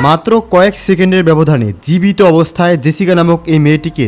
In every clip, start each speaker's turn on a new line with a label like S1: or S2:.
S1: মাত্র কয়েক সেকেন্ডের ব্যবধানে জীবিত অবস্থায় জেসিকা নামক এই মেয়েটিকে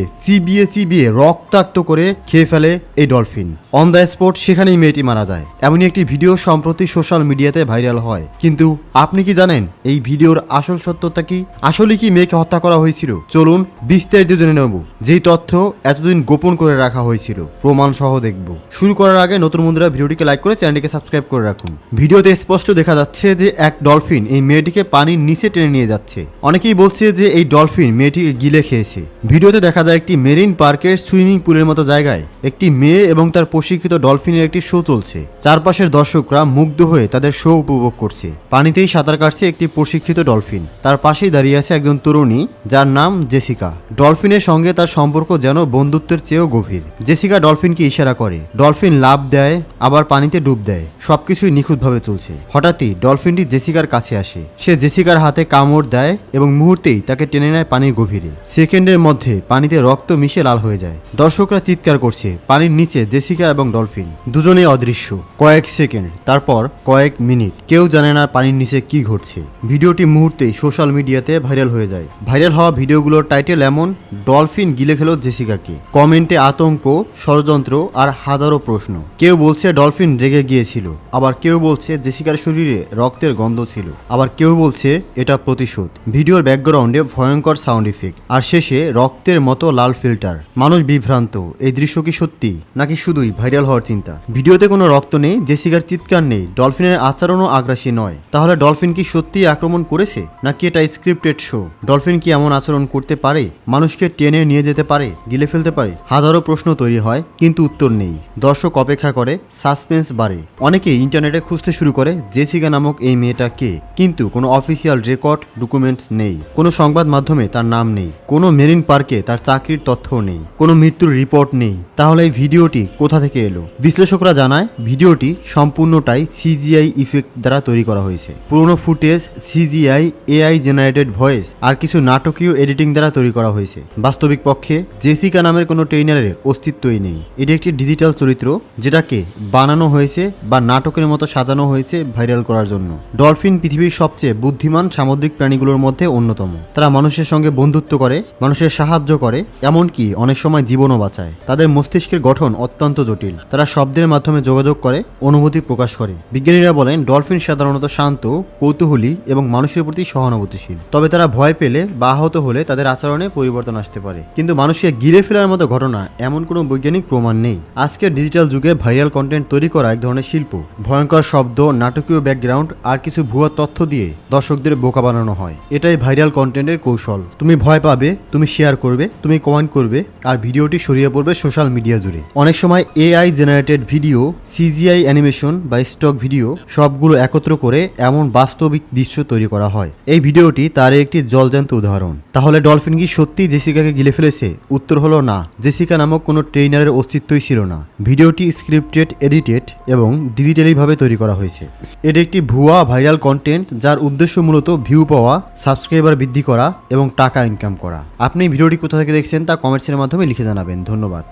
S1: চিবিয়ে রক্তাক্ত করে খেয়ে ফেলে এই ডলফিন। অন দ্য স্পট সেখানেই মেয়েটি মারা যায়। এমনই একটি ভিডিও সম্প্রতি সোশ্যাল মিডিয়াতে ভাইরাল হয়। কিন্তু আপনি কি জানেন এই ভিডিওর আসল সত্যতা কি? আসলে কি মেয়েকে হত্যা করা হয়েছিল? চলুন বিস্তারিত জেনে নেব। যেই তথ্য এতদিন গোপন করে রাখা হয়েছিল প্রমাণ সহ দেখব। শুরু করার আগে নতুন বন্ধুরা ভিডিওটিকে লাইক করে চ্যানেলটিকে সাবস্ক্রাইব করে রাখুন। ভিডিওতে স্পষ্ট দেখা যাচ্ছে যে এক ডলফিন এই মেয়েটিকে পানির নিচে টেনে নিয়ে যাচ্ছে। অনেকেই বলছে যে এই ডলফিন মেয়েটিকে গিলে খেয়েছে। ভিডিওতে দেখা যায় একটি মেরিন পার্কের সুইমিং পুলের মতো জায়গায় একটি মেয়ে এবং তার প্রশিক্ষিত ডলফিনের একটি শো চলছে। চারপাশের দর্শকরা মুগ্ধ হয়ে তাদের শো উপভোগ করছে। পানিতেই সাঁতার কাটছে একটি প্রশিক্ষিত ডলফিন। তার পাশেই দাঁড়িয়ে আছে একজন তরুণী যার নাম জেসিকা। ডলফিনের সঙ্গে তার সম্পর্ক যেন বন্ধুত্বের চেয়েও গভীর। জেসিকা ডলফিনকে ইশারা করে, ডলফিন লাফ দেয়, আবার পানিতে ডুব দেয়। সবকিছুই নিখুঁতভাবে চলছে। হঠাৎই ডলফিনটি জেসিকার কাছে আসে। সে জেসিকার হাতে কামড় দেয় এবং মুহূর্তেই তাকে টেনে নেয় পানির গভীরে। সেকেন্ডের মধ্যে পানিতে রক্ত মিশে লাল হয়ে যায়। দর্শকরা চিৎকার করছে। পানির নিচে জেসিকা এবং ডলফিন দুজনেই অদৃশ্য। কয়েক সেকেন্ড, তারপর কয়েক মিনিট, কেউ জানে না পানির নিচে কি ঘটছে। ভিডিওটি মুহূর্তেই সোশ্যাল মিডিয়াতে ভাইরাল হয়ে যায়। ভাইরাল হওয়া ভিডিওগুলোর টাইটেল এমন, ডলফিন গিলে খেলো জেসিকাকে। কমেন্টে আতঙ্ক, ষড়যন্ত্র আর হাজারো প্রশ্ন। কেউ বলছে ডলফিন রেগে গিয়েছিল, আবার কেউ বলছে জেসিকার শরীরে রক্তের গন্ধ ছিল, আবার কেউ বলছে এটা প্রতিশোধ। ভিডিওর ব্যাকগ্রাউন্ডে ভয়ঙ্কর সাউন্ড ইফেক্ট আর শেষে রক্তের মতো লাল ফিল্টার। মানুষ বিভ্রান্ত, এই দৃশ্য কি সত্যি নাকি শুধুই ভাইরাল হওয়ার চিন্তা? ভিডিওতে কোনো রক্ত নেই, জেসিকার চিৎকার নেই, ডলফিনের আচরণও আগ্রাসী নয়। তাহলে ডলফিন কি সত্যিই আক্রমণ করেছে নাকি এটা স্ক্রিপ্টেড শো? ডলফিন কি এমন আচরণ করতে পারে? মানুষকে টেনে নিয়ে যেতে পারে, গিলে ফেলতে পারে? হাজারো প্রশ্ন তৈরি হয় কিন্তু উত্তর নেই। দর্শক অপেক্ষা করে, সাসপেন্স বাড়ে। অনেকেই ইন্টারনেটে খুঁজতে শুরু করে জেসিকা নামক এই মেয়েটা কে। কিন্তু কোনো অফিসিয়াল রেকর্ড ডকুমেন্টস নেই, কোনো সংবাদ মাধ্যমে তার নাম নেই, কোনো মেরিন পার্কে তার চাকরির তথ্য নেই, কোনো মৃত্যুর রিপোর্ট নেই। তাহলে এই ভিডিওটি কোথা থেকে এলো? বিশ্লেষকরা জানায় ভিডিওটি সম্পূর্ণটাই সিজিআই ইফেক্ট দ্বারা তৈরি করা হয়েছে। পুরনো footage, CGI, AI generated voice আর কিছু নাটকীয় এডিটিং দ্বারা তৈরি করা হয়েছে। বাস্তবিক পক্ষে জেসিকা নামের কোনো ট্রেইনারের অস্তিত্বই নেই। এটি একটি ডিজিটাল চরিত্র যেটাকে বানানো হয়েছে বা নাটকের মতো সাজানো হয়েছে ভাইরাল করার জন্য। ডলফিন পৃথিবীর সবচেয়ে বুদ্ধিমান সামুদ্রিক প্রাণীগুলোর মধ্যে অন্যতম। তারা মানুষের সঙ্গে বন্ধুত্ব করে, মানুষের সাহায্য করে, এমনকি অনেক সময় জীবনও বাঁচায়। তাদের মস্তিষ্কের গঠন অত্যন্ত জটিল। তারা শব্দের মাধ্যমে যোগাযোগ করে, অনুভূতি প্রকাশ করে। বিজ্ঞানীরা বলেন ডলফিন সাধারণত শান্ত, কৌতূহলী এবং মানুষের প্রতি সহানুভূতিশীল। তবে তারা ভয় পেলে বা আহত হলে তাদের আচরণে পরিবর্তন আসতে পারে। কিন্তু মানুষকে গিলে ফেলার মতো ঘটনা এমন কোনো বৈজ্ঞানিক প্রমাণ নেই। আজকের ডিজিটাল যুগে ভাইরাল কন্টেন্ট তৈরি করা এক ধরনের শিল্প। ভয়ঙ্কর শব্দ, নাটকীয় ব্যাকগ্রাউন্ড আর কিছু ভুয়া তথ্য দিয়ে দর্শকদের বোকা বানানো হয়। এটাই ভাইরাল কন্টেন্টের কৌশল। তুমি ভয় পাবে, তুমি শেয়ার করবে, তুমি কমেন্ট করবে, আর ভিডিওটি ছড়িয়ে পড়বে সোশ্যাল মিডিয়া জুড়ে। অনেক সময় AI generated video, CGI animation বা স্টক ভিডিও সবগুলো একত্র করে এমন বাস্তবিক দৃশ্য তৈরি করা হয়। এই ভিডিওটি তার একটি জলজান্ত উদাহরণ। তাহলে ডলফিন কি সত্যি জেসিকাকে গিলে ফেলেছে? উত্তর হলো না। জেসিকা নামক কোনো ট্রেইনারের অস্তিত্বই ছিল না। ভিডিওটি স্ক্রিপ্টেড, এডিটেড এবং ডিজিটালি ভাবে তৈরি করা হয়েছে। এটি একটি ভুয়া ভাইরাল কন্টেন্ট যার উদ্দেশ্য মূলত ভিউ পাওয়া, সাবস্ক্রাইবার বৃদ্ধি করা এবং টাকা ইনকাম করা। আপনি ভিডিওটি কোথা থেকে দেখছেন তা কমেন্টসের মাধ্যমে লিখে জানাবেন। ধন্যবাদ।